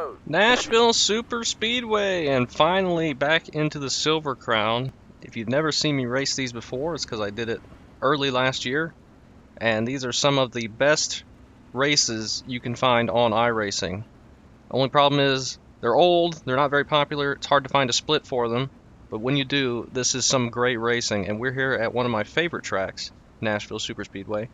road. Nashville Superspeedway, and finally back into the Silver Crown. If you've never seen me race these before, it's because I did it early last year, and these are some of the best races you can find on iRacing. Only problem is they're old, they're not very popular, it's hard to find a split for them, but when you do, this is some great racing, and we're here at one of my favorite tracks, Nashville Superspeedway.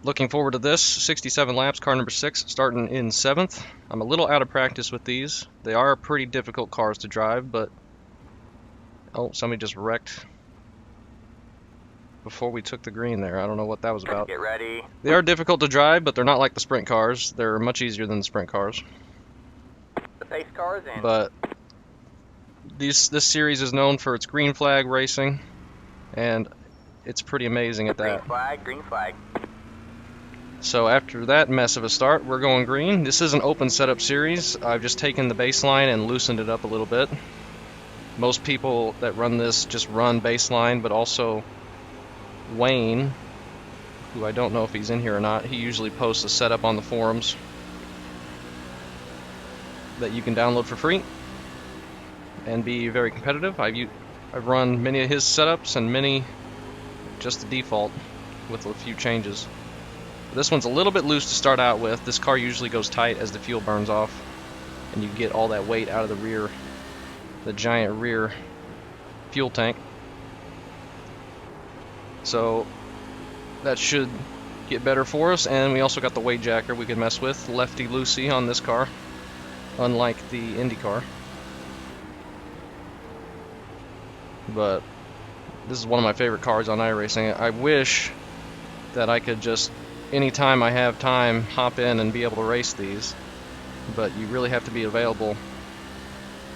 Looking forward to this. 67 laps, car number 6, starting in 7th. I'm a little out of practice with these. They are pretty difficult cars to drive, but... Oh, somebody just wrecked before we took the green there. I don't know what that was about. Get ready. They are difficult to drive, but they're not like the sprint cars. They're much easier than the sprint cars. The pace cars in. But this series is known for its green flag racing, and it's pretty amazing at that. Green flag, green flag. So after that mess of a start, we're going green. This is an open setup series. I've just taken the baseline and loosened it up a little bit. Most people that run this just run baseline, but also Wayne, who I don't know if he's in here or not, he usually posts a setup on the forums that you can download for free and be very competitive. I've run many of his setups and many just the default with a few changes. This one's a little bit loose to start out with. This car usually goes tight as the fuel burns off, and you get all that weight out of the rear, the giant rear fuel tank. So that should get better for us, and we also got the weight jacker we could mess with, lefty loosey on this car, unlike the Indy car. But this is one of my favorite cars on iRacing. I wish that I could just anytime I have time, hop in and be able to race these, but you really have to be available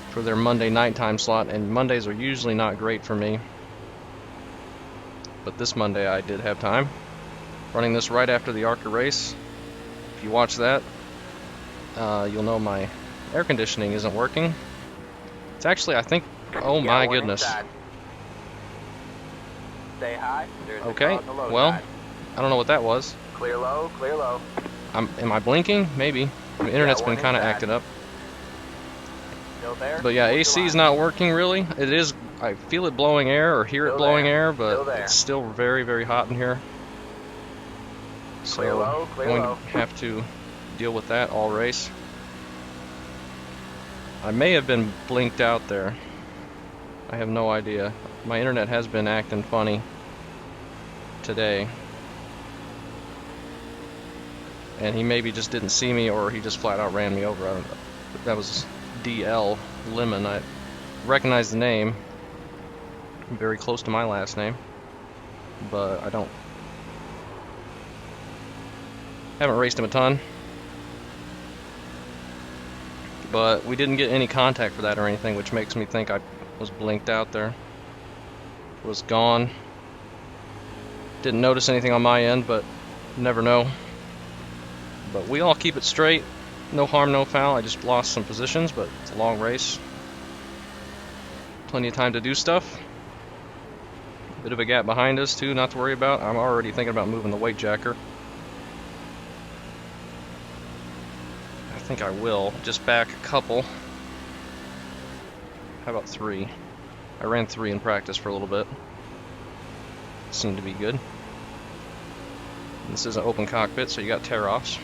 for their Monday night time slot, and Mondays are usually not great for me, but this Monday I did have time. Running this right after the ARCA race. If you watch that, you'll know my air conditioning isn't working. It's actually, I think, oh my goodness. Say hi. Okay, well, I don't know what that was. Clear low, clear low. Am I blinking? Maybe. The internet's been kind of acting up. Still there? But yeah, AC is not working really. It is. I feel it blowing air or hear it blowing air, but it's still very, very hot in here. So I'm going to have to deal with that all race. I may have been blinked out there. I have no idea. My internet has been acting funny today. And he maybe just didn't see me, or he just flat out ran me over. I don't know. That was DL Lemon. I recognize the name. Very close to my last name. But I haven't raced him a ton. But we didn't get any contact for that or anything, which makes me think I was blinked out there. Was gone. Didn't notice anything on my end, but never know. But we all keep it straight. No harm, no foul. I just lost some positions, but it's a long race. Plenty of time to do stuff. Bit of a gap behind us, too, not to worry about. I'm already thinking about moving the weight jacker. I think I will. Just back a couple. How about 3? I ran 3 in practice for a little bit. Seemed to be good. This is an open cockpit, so you got tear-offs.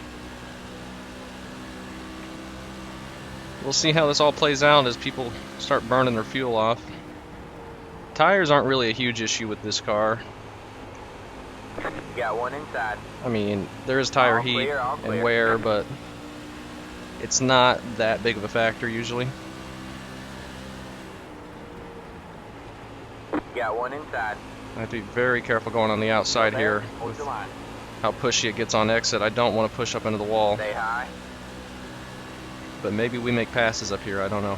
We'll see how this all plays out as people start burning their fuel off. Tires aren't really a huge issue with this car. You got one inside. I mean, there is tire heat and wear, but it's not that big of a factor usually. You got one inside. I have to be very careful going on the outside here with how pushy it gets on exit. I don't want to push up into the wall. Say hi. But maybe we make passes up here, I don't know.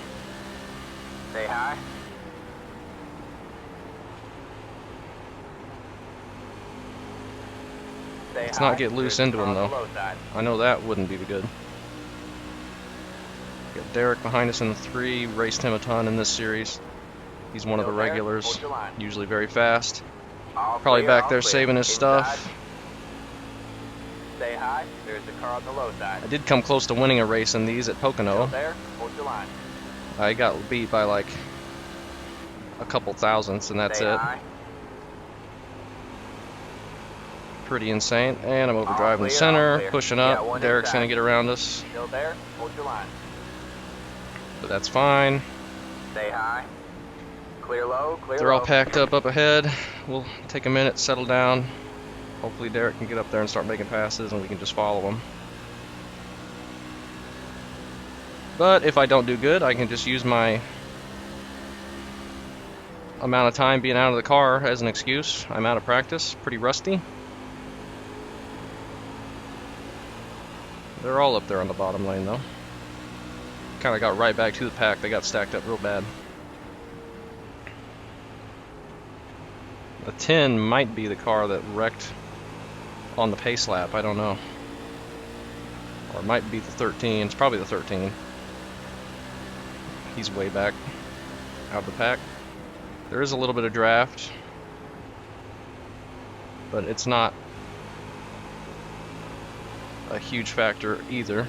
Say hi. Let's not get loose into him though. I know that wouldn't be good. Got Derek behind us in the 3, raced him a ton in this series. He's one of the regulars, usually very fast. Probably back there saving his stuff. Stay high. There's a car on the low side. I did come close to winning a race in these at Still Pocono. there? Hold your line. I got beat by like a couple thousandths, and that's Stay it. high. Pretty insane. And I'm All overdriving clear, the all center, clear. pushing You up. got one Derek's inside. gonna get around us, Still there? Hold your line. but that's fine. Stay high. Clear low, clear They're all low. packed up ahead. We'll take a minute, settle down. Hopefully Derek can get up there and start making passes and we can just follow him. But if I don't do good, I can just use my amount of time being out of the car as an excuse. I'm out of practice, pretty rusty. They're all up there on the bottom lane though. Kind of got right back to the pack. They got stacked up real bad. The 10 might be the car that wrecked on the pace lap, I don't know. Or it might be the 13, it's probably the 13. He's way back out of the pack. There is a little bit of draft, but it's not a huge factor either.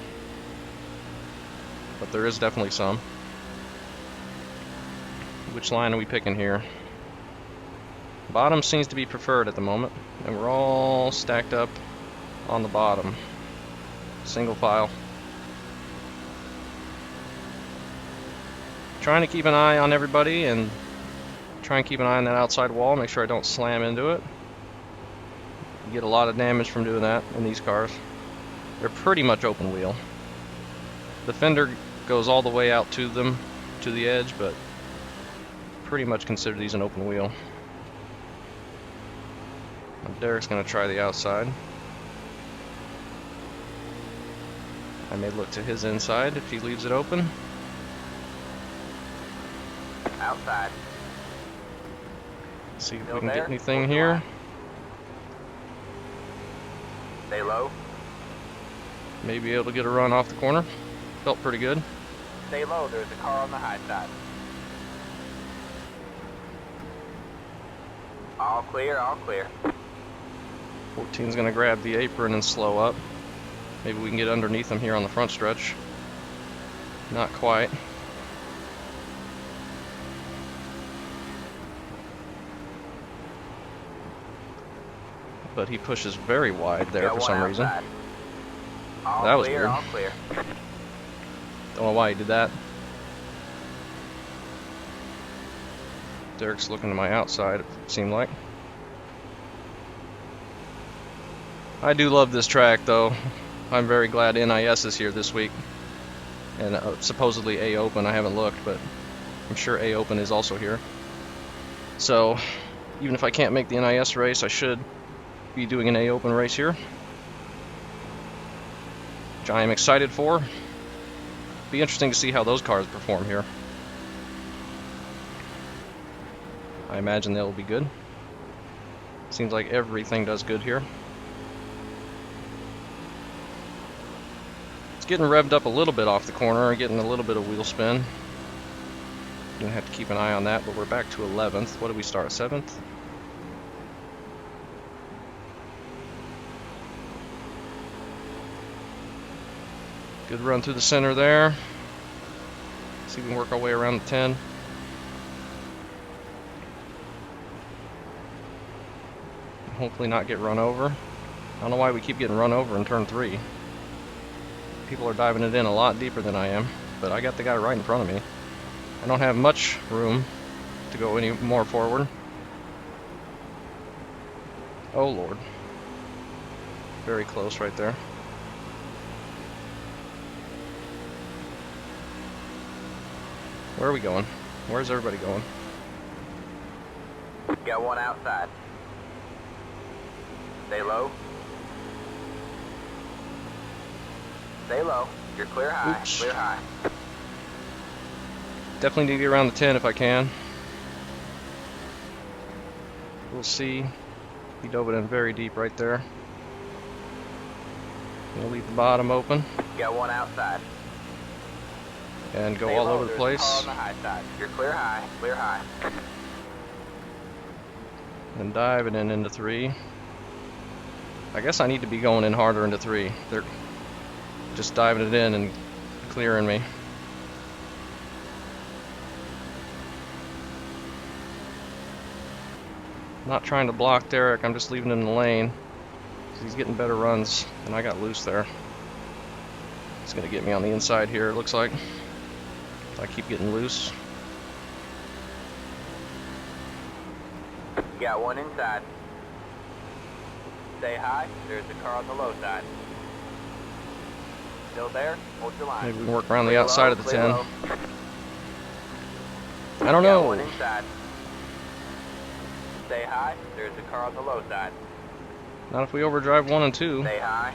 But there is definitely some. Which line are we picking here? Bottom seems to be preferred at the moment, and we're all stacked up on the bottom. Single file. Trying to keep an eye on everybody and try and keep an eye on that outside wall, make sure I don't slam into it. You get a lot of damage from doing that in these cars. They're pretty much open wheel. The fender goes all the way out to them, to the edge, but pretty much consider these an open wheel. Derek's going to try the outside. I may look to his inside if he leaves it open. Outside. See if Still we can there? get anything Hold your here. line. Stay low. Maybe able to get a run off the corner. Felt pretty good. Stay low. There's a car on the high side. All clear, all clear. 14's going to grab the apron and slow up. Maybe we can get underneath him here on the front stretch. Not quite. But he pushes very wide there Got for one some reason. outside. All That was clear, weird. all clear. Don't know why he did that. Derek's looking to my outside, it seemed like. I do love this track though. I'm very glad NIS is here this week. And supposedly A Open, I haven't looked, but I'm sure A Open is also here. So, even if I can't make the NIS race, I should be doing an A Open race here, which I am excited for. Be interesting to see how those cars perform here. I imagine they'll be good. Seems like everything does good here. It's getting revved up a little bit off the corner, getting a little bit of wheel spin. Gonna have to keep an eye on that, but we're back to 11th. What did we start, 7th? Good run through the center there. See if we can work our way around the 10. Hopefully not get run over. I don't know why we keep getting run over in turn 3. People are diving it in a lot deeper than I am, but I got the guy right in front of me. I don't have much room to go any more forward. Oh Lord. Very close right there. Where are we going? Where's everybody going? Got one outside. Stay low. Stay low. You're clear high. Oops. Clear high. Definitely need to get around the 10 if I can. We'll see. He dove it in very deep right there. We'll leave the bottom open Got one outside. and go Stay all low. over the There's place. a car on the high side. You're clear high. Clear high. And dive it in into 3. I guess I need to be going in harder into 3. They're just diving it in and clearing me. Not trying to block Derek, I'm just leaving him in the lane. He's getting better runs, and I got loose there. He's gonna get me on the inside here, it looks like. If I keep getting loose. Got one inside. Stay high, there's a car on the low side. Still there? Hold your line. Maybe we can work around the Clear outside low, of the clear 10. low. I don't Got one know. inside. Stay high, there's a car on the low side. Not if we overdrive 1 and 2. Stay high.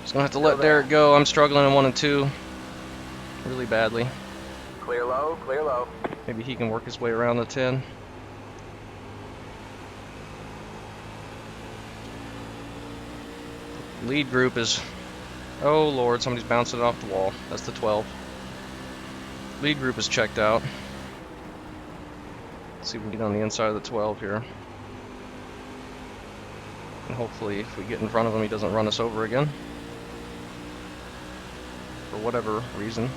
Just gonna have to Still let Derek go. I'm struggling in 1 and 2 really badly. Clear low, clear low. Maybe he can work his way around the 10. Lead group is... Oh lord, somebody's bouncing it off the wall. That's the 12. Lead group is checked out. Let's see if we can get on the inside of the 12 here. And hopefully if we get in front of him he doesn't run us over again. For whatever reason.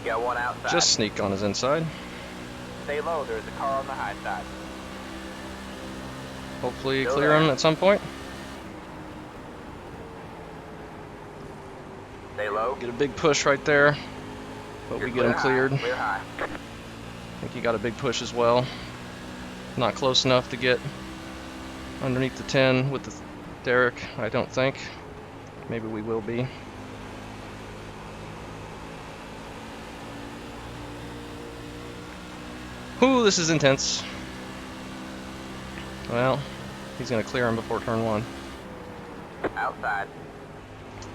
Got one outside. Just sneak on his inside. Stay low, there's a car on the high side. Hopefully Still clear there. him at some point. Stay low. Get a big push right there. But You're we get him clear cleared. high, clear high. I think he got a big push as well. Not close enough to get underneath the 10 with the Derek, I don't think. Maybe we will be. Ooh, this is intense. Well, he's gonna clear him before turn 1. Outside.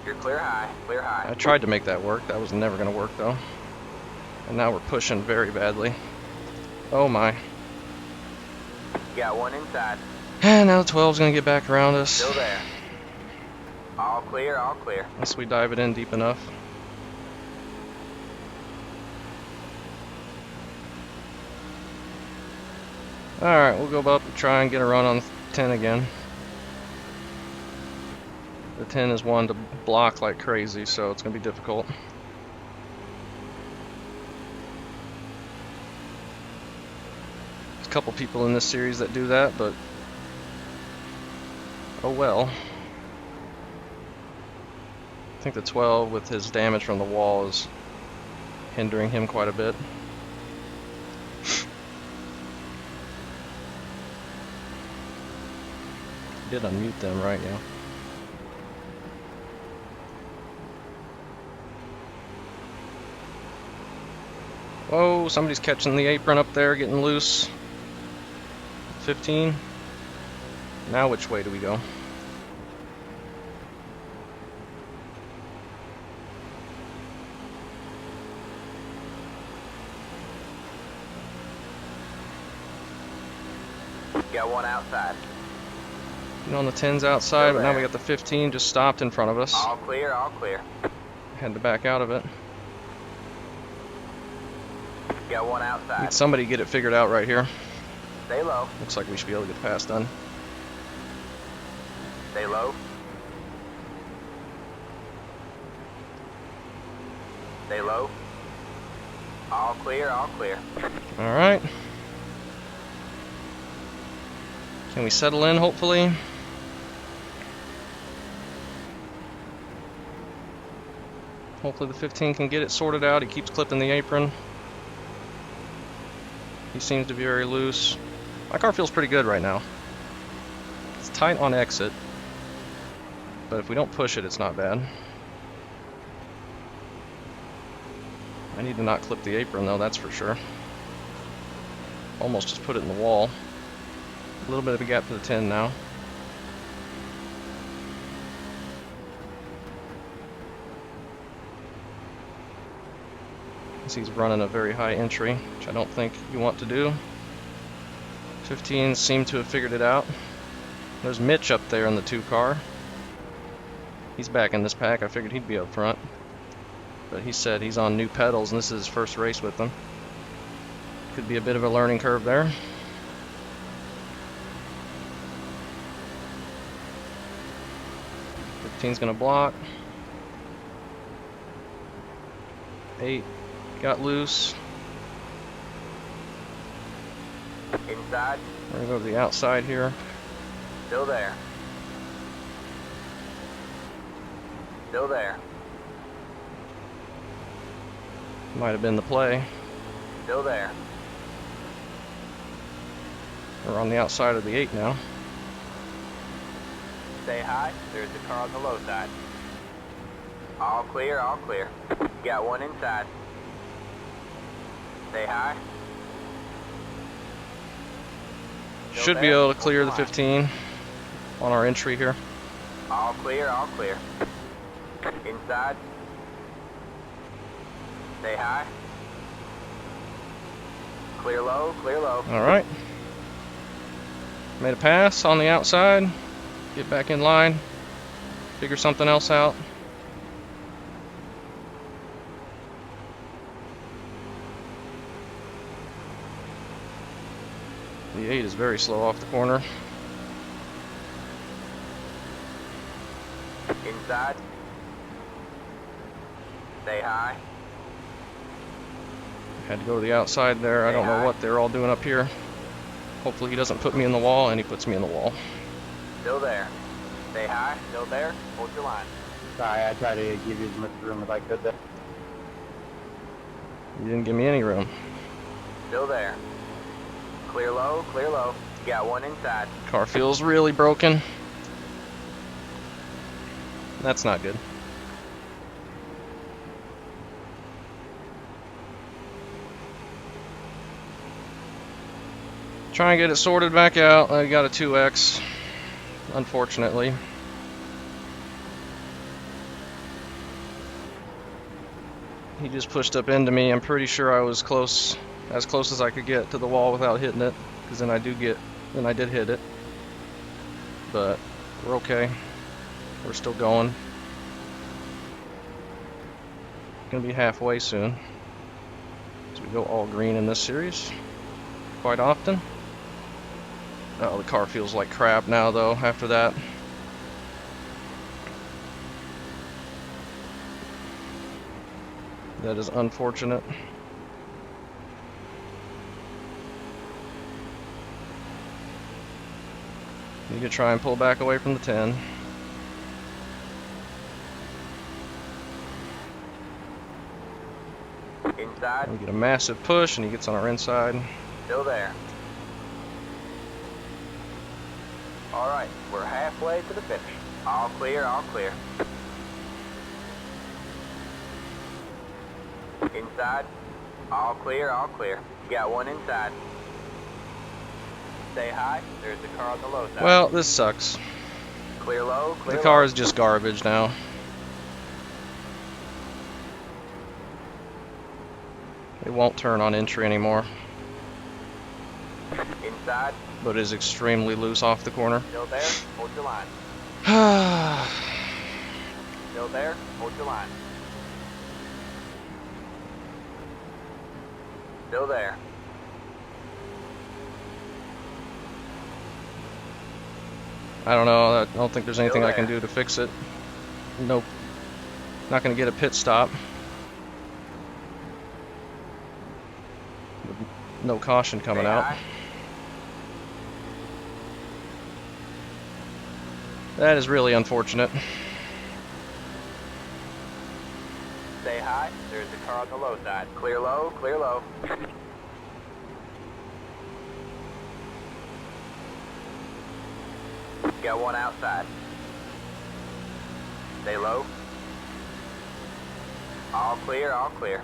You're clear high, clear high. I tried to make that work. That was never gonna work though. And now we're pushing very badly. Oh my. Got one inside. And now the 12's gonna get back around us. Still there. All clear, all clear. Unless we dive it in deep enough. Alright, we'll go up and try and get a run on 10 again. The 10 is one to block like crazy, so it's going to be difficult. There's a couple people in this series that do that, but oh well. I think the 12 with his damage from the wall is hindering him quite a bit. Did unmute them, right? Yeah. Whoa, somebody's catching the apron up there, getting loose. 15. Now which way do we go? Got one outside. On the 10's outside, but now we got the 15 just stopped in front of us. All clear, all clear. Had to back out of it. Got one outside. Need somebody get it figured out right here. Stay low. Looks like we should be able to get the pass done. Stay low. Stay low. All clear, all clear. Alright. Can we settle in, hopefully? Hopefully the 15 can get it sorted out. He keeps clipping the apron. He seems to be very loose. My car feels pretty good right now. It's tight on exit, but if we don't push it, it's not bad. I need to not clip the apron though, that's for sure. Almost just put it in the wall. A little bit of a gap to the 10 now. He's running a very high entry, which I don't think you want to do. 15 seem to have figured it out. There's Mitch up there in the 2 car. He's back in this pack. I figured he'd be up front. But he said he's on new pedals and this is his first race with them. Could be a bit of a learning curve there. Team's gonna block. 8 got loose. Inside. We're gonna go to the outside here. Still there. Still there. Might have been the play. Still there. We're on the outside of the 8 now. Say hi. There's the car on the low side. All clear, all clear. Got one inside. Say hi. Still Should be there. able to clear the 15 on our entry here. All clear, all clear. Inside. Say hi. Clear low, clear low. Alright. Made a pass on the outside. Get back in line. Figure something else out. The 8 is very slow off the corner. Inside. Say hi. Had to go to the outside there. I don't know what they're all doing up here. Hopefully he doesn't put me in the wall, and he puts me in the wall. Still there. Say hi. Still there. Hold your line. Sorry, I tried to give you as much room as I could there. You didn't give me any room. Still there. Clear low, clear low. Got one inside. Car feels really broken. That's not good. Try and get it sorted back out. I got a 2X, unfortunately. He just pushed up into me. I'm pretty sure I was close, as close as I could get to the wall without hitting it, because then I did hit it. But we're okay. We're still going. Gonna be halfway soon. So we go all green in this series quite often. Oh, the car feels like crap now though after that. That is unfortunate. Need to try and pull back away from the 10. Inside. We get a massive push and he gets on our inside. Still there. Alright, we're halfway to the finish. All clear, all clear. Inside. All clear, all clear. Got one inside. Say hi. There's the car on the low side. Well, this sucks. Clear low, clear The car low. is just garbage now. It won't turn on entry anymore, Inside. but is extremely loose off the corner. Still there. Hold your line. Still there. Hold your line. Still there. I don't know. I don't think there's anything Still I can there. do to fix it. Nope. Not going to get a pit stop. No caution coming Say out. hi. That is really unfortunate. Say hi. There's the car on the low side. Clear low, clear low. Got one outside. Stay low. All clear, all clear.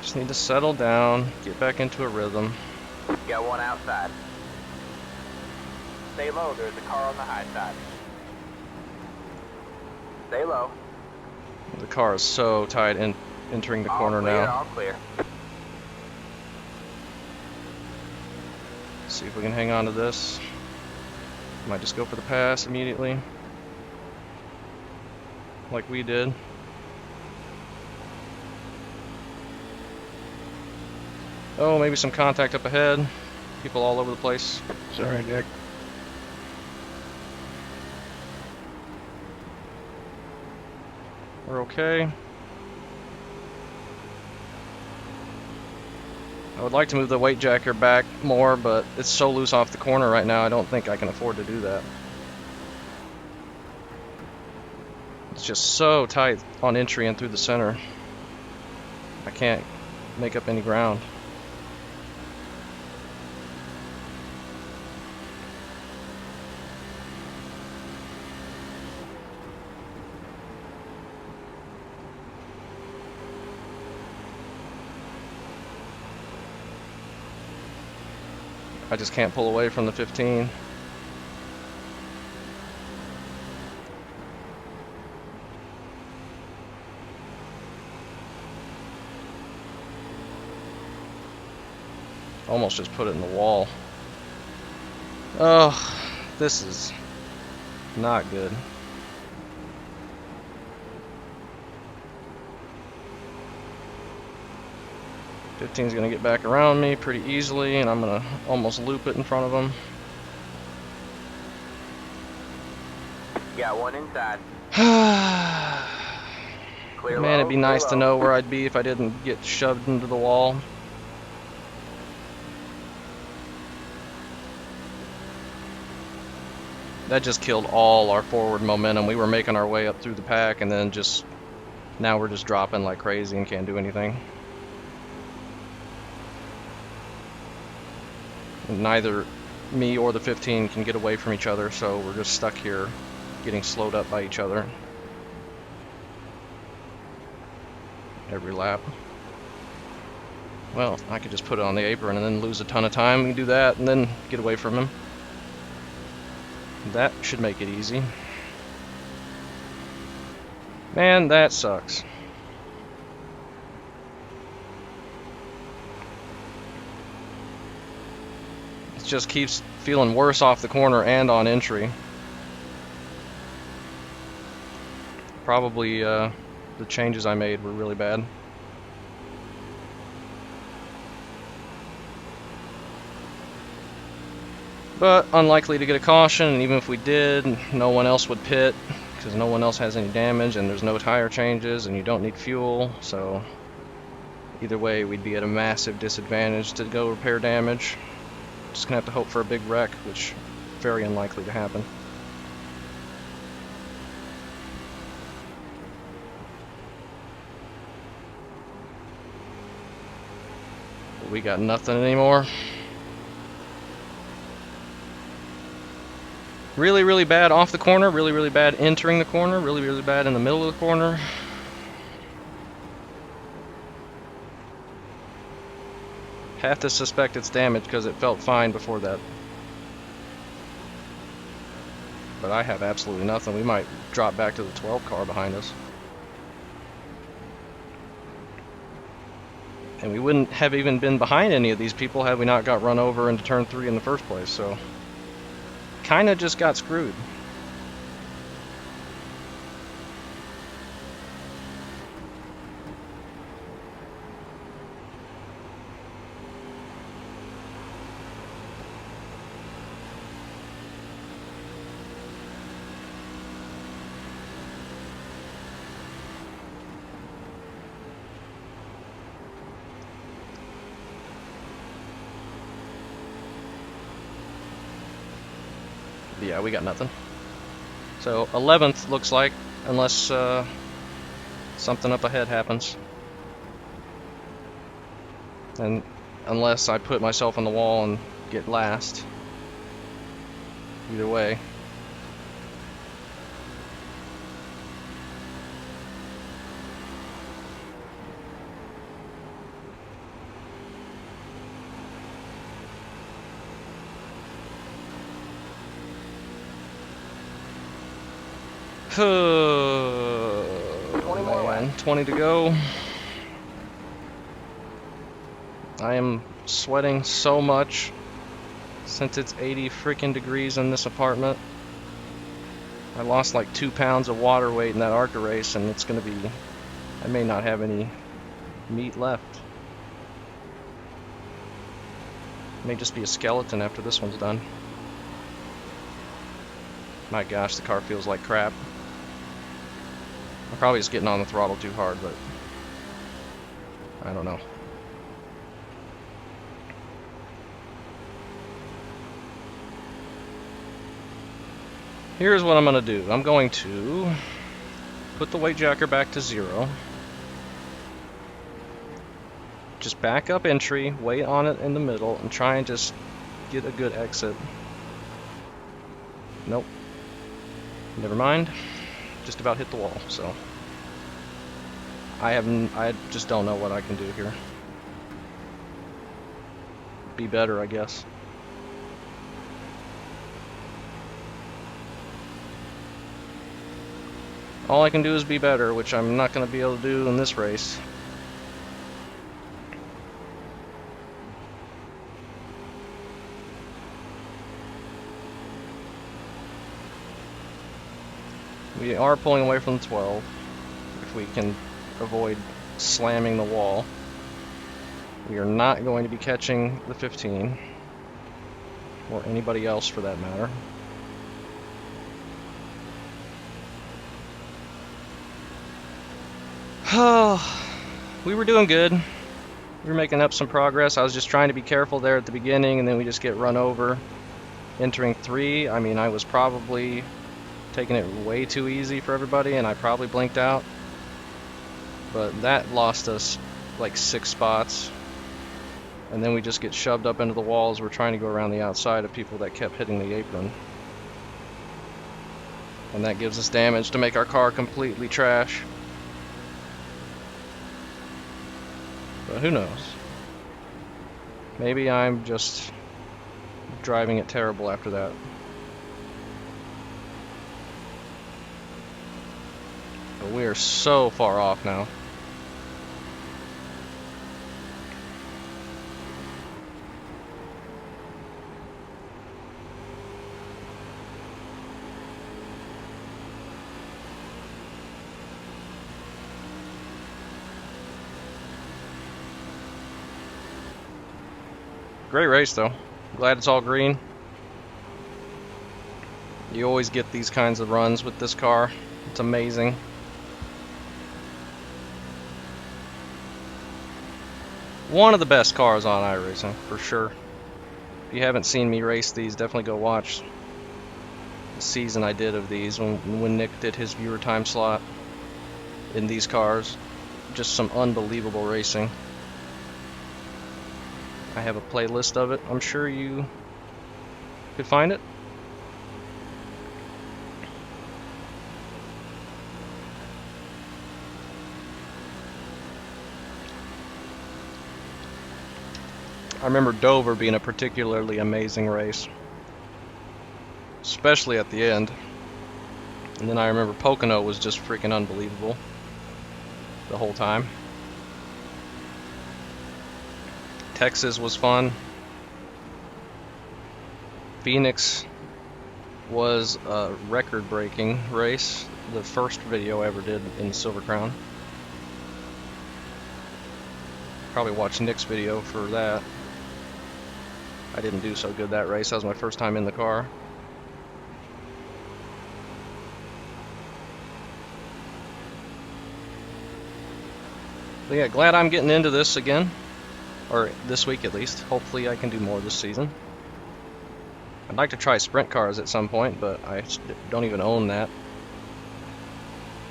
Just need to settle down, get back into a rhythm. Got one outside. Stay low, there's a car on the high side. Stay low. The car is so tight in entering the corner all clear, now. All clear. See if we can hang on to this. Might just go for the pass immediately, like we did. Oh, maybe some contact up ahead. People all over the place. Sorry, Nick. We're okay. I would like to move the weight jacker back more, but it's so loose off the corner right now, I don't think I can afford to do that. It's just so tight on entry and through the center. I can't make up any ground. I just can't pull away from the 15. Almost just put it in the wall. Oh, this is not good. Fifteen's gonna get back around me pretty easily, and I'm gonna almost loop it in front of him. Got one inside. Clear Man, low, it'd be nice to know where I'd be if I didn't get shoved into the wall. That just killed all our forward momentum. We were making our way up through the pack, and then just now we're just dropping like crazy and can't do anything. Neither me or the 15 can get away from each other, so we're just stuck here getting slowed up by each other every lap. Well, I could just put it on the apron and then lose a ton of time. We can do that and then get away from him. That should make it easy. Man, that sucks. It just keeps feeling worse off the corner and on entry. Probably the changes I made were really bad. But unlikely to get a caution, and even if we did, no one else would pit because no one else has any damage and there's no tire changes and you don't need fuel, so either way we'd be at a massive disadvantage to go repair damage. Just gonna have to hope for a big wreck, which is very unlikely to happen. We got nothing anymore. Really, really bad off the corner, really, really bad entering the corner, really, really bad in the middle of the corner. Have to suspect it's damaged because it felt fine before that. But I have absolutely nothing. We might drop back to the 12 car behind us. And we wouldn't have even been behind any of these people had we not got run over into turn 3 in the first place, so kinda just got screwed. Yeah, we got nothing. So 11th looks like, unless something up ahead happens. And unless I put myself on the wall and get last. Either way. Man, 20 to go. I am sweating so much. Since it's 80 freaking degrees in this apartment, I lost like 2 pounds of water weight in that ARCA race, and it's gonna be, I may not have any meat left. May just be a skeleton after this one's done. My gosh, the car feels like crap. I'm probably just getting on the throttle too hard, but I don't know. Here's what I'm gonna do. I'm going to put the weight jacker back to 0. Just back up entry, wait on it in the middle, and try and just get a good exit. Nope. Never mind. Just about hit the wall, so I just don't know what I can do here. Be better, I guess. All I can do is be better, which I'm not going to be able to do in this race. We are pulling away from the 12, if we can avoid slamming the wall. We are not going to be catching the 15, or anybody else for that matter. Oh, we were doing good. We were making up some progress. I was just trying to be careful there at the beginning, and then we just get run over. Entering 3, I mean, I was probably taking it way too easy for everybody, and I probably blinked out. But that lost us like 6 spots. And then we just get shoved up into the walls. We're trying to go around the outside of people that kept hitting the apron. And that gives us damage to make our car completely trash. But who knows? Maybe I'm just driving it terrible after that. But we are so far off now. Great race though. Glad it's all green. You always get these kinds of runs with this car. It's amazing. One of the best cars on iRacing, for sure. If you haven't seen me race these, definitely go watch the season I did of these when Nick did his viewer time slot in these cars. Just some unbelievable racing. I have a playlist of it. I'm sure you could find it. I remember Dover being a particularly amazing race, especially at the end. And then I remember Pocono was just freaking unbelievable the whole time. Texas was fun. Phoenix was a record-breaking race. The first video I ever did in the Silver Crown. Probably watched Nick's video for that. I didn't do so good that race. That was my first time in the car. But yeah, glad I'm getting into this again. Or this week at least. Hopefully I can do more this season. I'd like to try sprint cars at some point, but I don't even own that.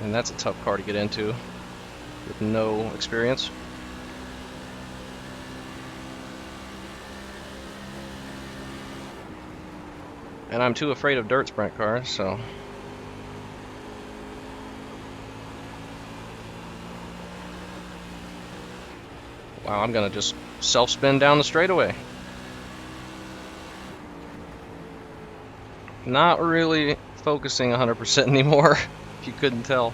And that's a tough car to get into with no experience. And I'm too afraid of dirt sprint cars, so... Wow, I'm gonna just self-spin down the straightaway. Not really focusing 100% anymore, if you couldn't tell.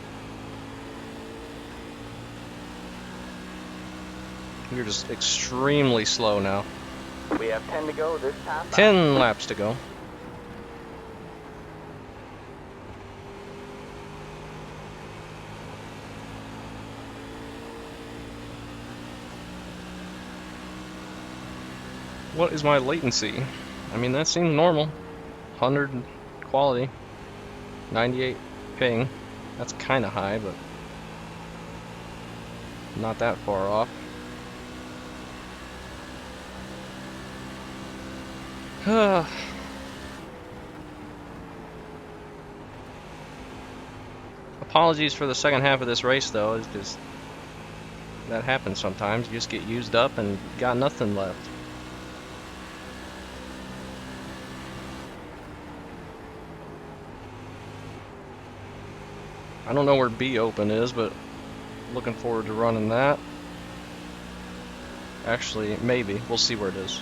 We're just extremely slow now. We have 10 to go this time. 10 laps to go. What is my latency? I mean, that seems normal. 100 quality, 98 ping. That's kind of high, but not that far off. Apologies for the second half of this race, though. It's just that happens sometimes. You just get used up and got nothing left. I don't know where B open is, but looking forward to running that. Actually, maybe. We'll see where it is.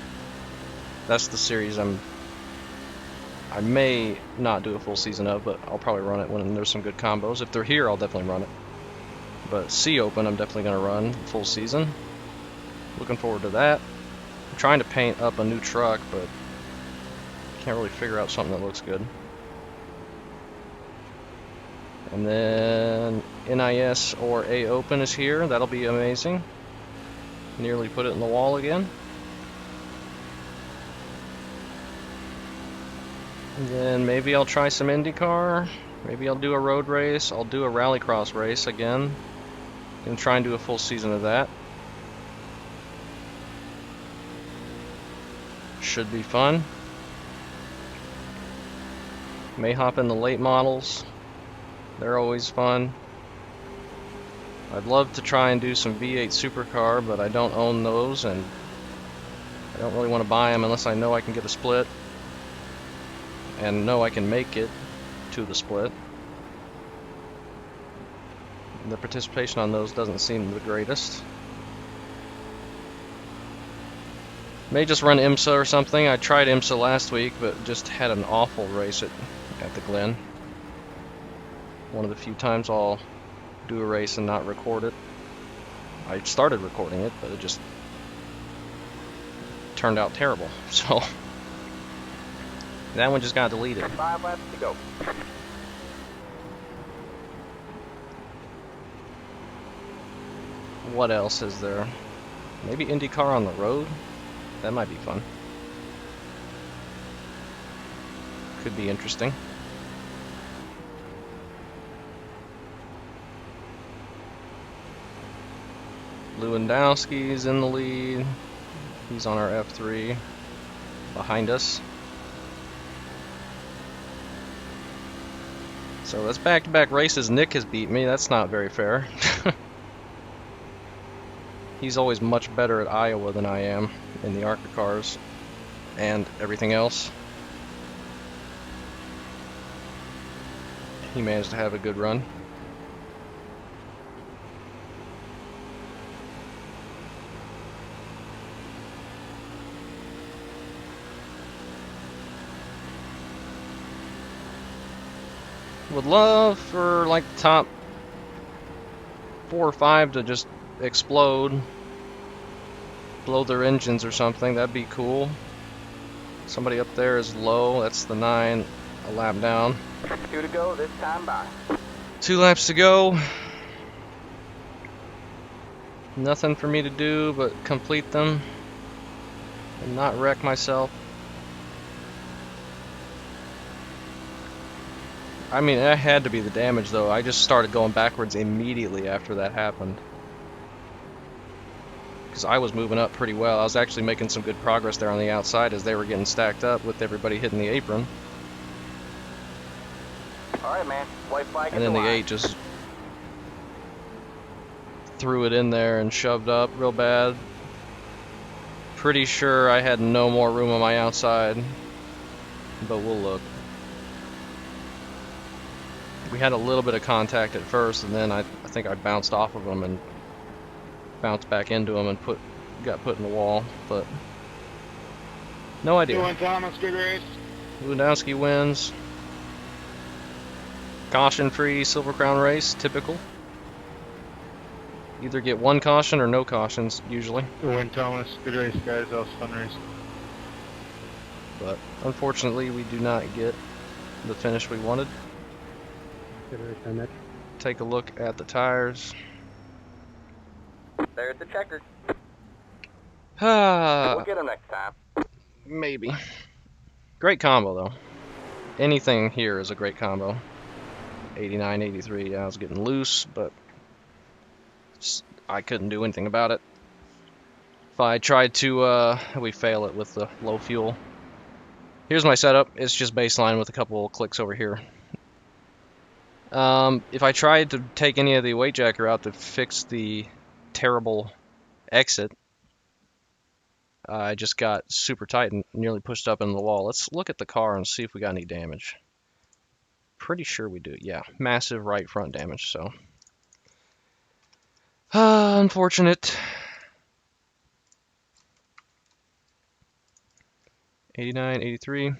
That's the series I may not do a full season of, but I'll probably run it when there's some good combos. If they're here, I'll definitely run it. But C Open, I'm definitely going to run full season. Looking forward to that. I'm trying to paint up a new truck, but can't really figure out something that looks good. And then NIS or A Open is here. That'll be amazing. Nearly put it in the wall again. And then maybe I'll try some IndyCar. Maybe I'll do a road race. I'll do a rallycross race again. And try and do a full season of that. Should be fun. May hop in the late models. They're always fun. I'd love to try and do some V8 supercar, but I don't own those, and I don't really want to buy them unless I know I can get a split and know I can make it to the split. The participation on those doesn't seem the greatest. May just run IMSA or something. I tried IMSA last week, but just had an awful race at the Glen. One of the few times I'll do a race and not record it. I started recording it, but it just turned out terrible. So that one just got deleted. 5 laps to go. What else is there? Maybe IndyCar on the road? That might be fun. Could be interesting. Lewandowski's in the lead. He's on our F3 behind us. So that's back-to-back races. Nick has beat me. That's not very fair. He's always much better at Iowa than I am in the ARCA cars and everything else. He managed to have a good run. Would love for like the top 4 or 5 to just explode, blow their engines or something. That'd be cool. Somebody up there is low. That's the 9, a lap down. 2 to go this time by. 2 laps to go. Nothing for me to do but complete them and not wreck myself. I mean, that had to be the damage, though. I just started going backwards immediately after that happened. Because I was moving up pretty well. I was actually making some good progress there on the outside as they were getting stacked up with everybody hitting the apron. Alright, man. White flag And then the 8 just threw it in there and shoved up real bad. Pretty sure I had no more room on my outside. But we'll look. We had a little bit of contact at first, and then I think I bounced off of them and bounced back into him and got put in the wall, but no idea. Doing Thomas, good race. Lewandowski wins. Caution-free Silver Crown race, typical. Either get 1 caution or no cautions, usually. Good win, Thomas. Good race, guys. That was a fun race. but unfortunately we do not get the finish we wanted. Good race, Mitch. Take a look at the tires. There's the Checkered. Ah, We'll get him next time. maybe. Great combo though. Anything here is a great combo. 89, 83, yeah, I was getting loose, but I couldn't do anything about it. If I tried to, we fail it with the low fuel. Here's my setup. It's just baseline with a couple clicks over here. If I tried to take any of the weight jacker out to fix the terrible exit, I just got super tight and nearly pushed up into the wall. Let's look at the car and see if we got any damage. Pretty sure we do. Yeah, massive right front damage, so. Unfortunate. 89, 83.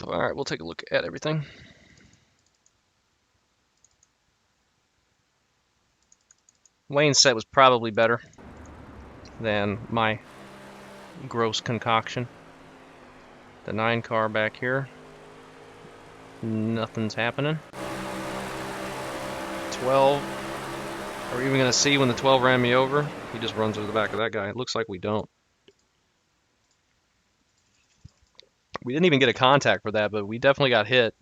All right, we'll take a look at everything. Wayne's set was probably better than my gross concoction. The 9 car back here. Nothing's happening. 12. Are we even going to see when the 12 ran me over? He just runs over the back of that guy. It looks like we don't. We didn't even get a contact for that, but we definitely got hit.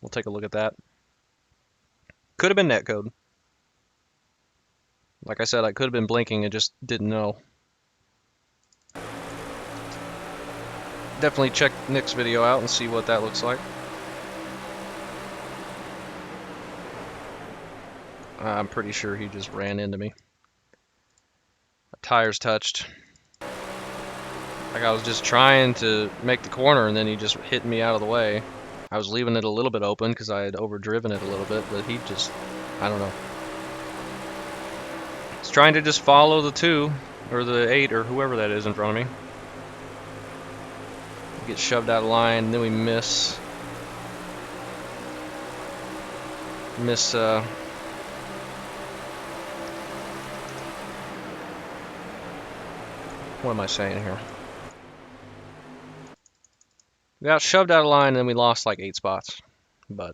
We'll take a look at that. Could have been netcode. Like I said, I could have been blinking and just didn't know. Definitely check Nick's video out and see what that looks like. I'm pretty sure he just ran into me. My tires touched. Like I was just trying to make the corner and then he just hit me out of the way. I was leaving it a little bit open because I had overdriven it a little bit, but he just, I don't know. He's trying to just follow the 2 or the 8 or whoever that is in front of me. We get shoved out of line and then we miss what am I saying here? We got shoved out of line and then we lost like 8 spots. But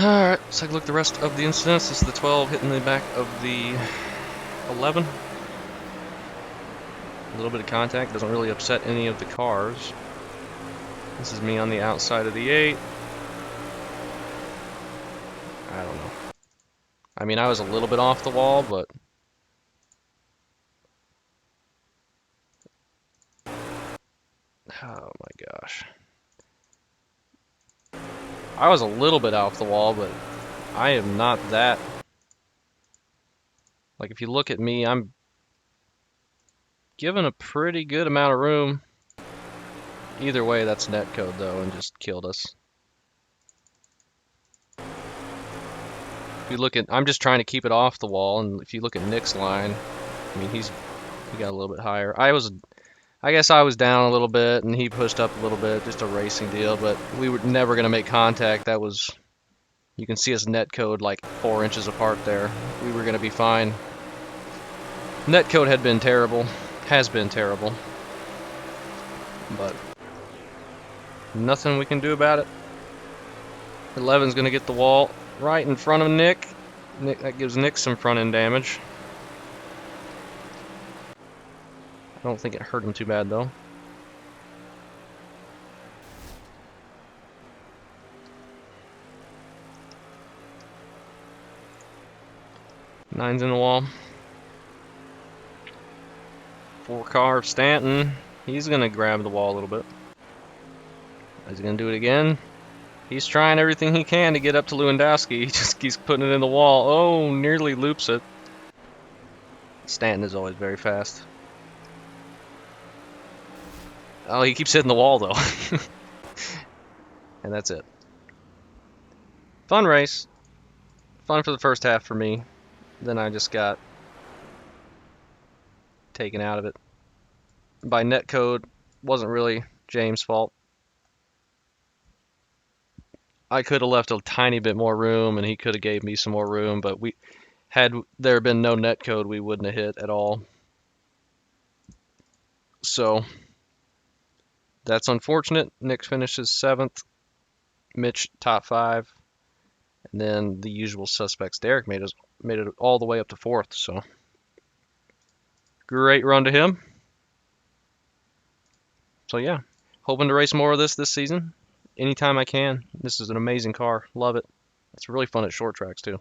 alright, let's take a look at the rest of the incidents. This is the 12 hitting the back of the 11. A little bit of contact, doesn't really upset any of the cars. This is me on the outside of the 8. I don't know. I mean, I was a little bit off the wall, but oh my gosh. I was a little bit off the wall, but I am not that. Like, if you look at me, I'm given a pretty good amount of room. Either way, that's netcode, though, and just killed us. If you look at, I'm just trying to keep it off the wall, and if you look at Nick's line, I mean, he got a little bit higher. I guess I was down a little bit, and he pushed up a little bit, just a racing deal, but we were never going to make contact. That was, you can see us netcode like 4 inches apart there. We were going to be fine. Netcode had been terrible, has been terrible, but nothing we can do about it. 11's going to get the wall right in front of Nick. That gives Nick some front end damage. I don't think it hurt him too bad though. Nine's in the wall. 4 car of Stanton. He's gonna grab the wall a little bit. Is he gonna do it again? He's trying everything he can to get up to Lewandowski. He just keeps putting it in the wall. Oh, nearly loops it. Stanton is always very fast. Oh, he keeps hitting the wall, though. And that's it. Fun race. Fun for the first half for me. Then I just got taken out of it by netcode. Wasn't really James' fault. I could have left a tiny bit more room, and he could have gave me some more room, but had there been no netcode, we wouldn't have hit at all. So that's unfortunate. Nick finishes 7th, Mitch top 5, and then the usual suspects. Derek made it all the way up to 4th. So great run to him. So yeah, hoping to race more of this season. Anytime I can. This is an amazing car. Love it. It's really fun at short tracks too.